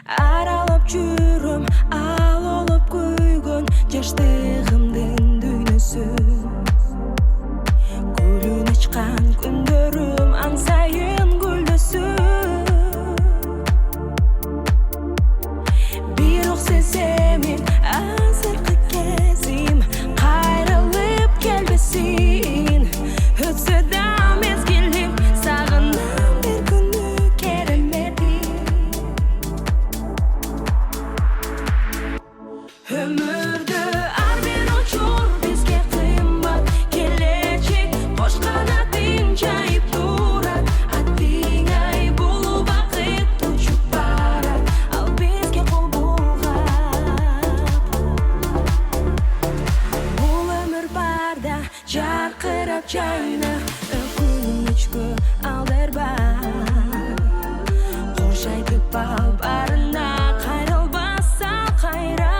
Аралап жүрім, ал олып көйгөн жаштығымдын дүйнөсүн. Гүлүн ачкан күндөрүм аңсайын гүлдөсүн. Бирок сеземин азыркы кезим кайрылып келбесин. Өтсө да мезгилим сагынам бир күнү керемети. Өмүрдө ар бир учур бизге кымбат. Келечек кош канатын жайып турат. Аттиңай бул бакыт учуп барат. Ал бизге кол булгап. Бул өмүр барда жаркырап жайна. Өкүнүчкө алдырба. Кош айтып ал барына кайрылбаса кайра.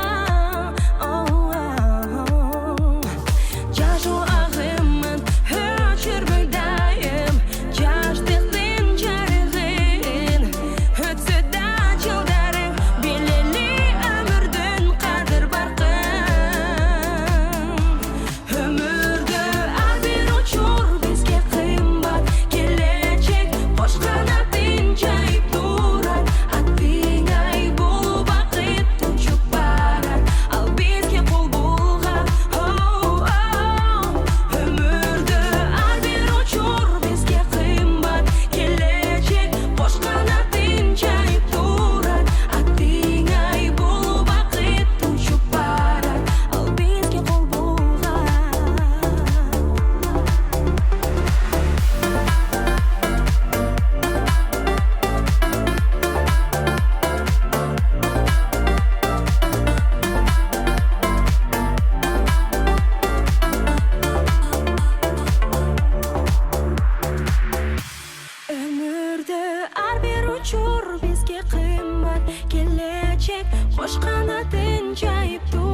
Жашоо агымын өчүрбөй дайым. Жаштыктын жарыгын өтсө да жылдарың. Билели өмүрдүн кадыр баркын. Өмүрдө ар бир учур бизге кымбат. Келечек кош канатын жайып турат. Аттиңай бул бакыт учуп барат. Ал бизге кол булгап. Өмүрдө ар бир учур бизге кымбат. Келечек кош канатын жайып турат. Аттиңай бул бакыт учуп барат. Ал бизге кол булгап. Өмүрдө ар бир учур бизге кымбат. Келечек кош канатын жайып турат.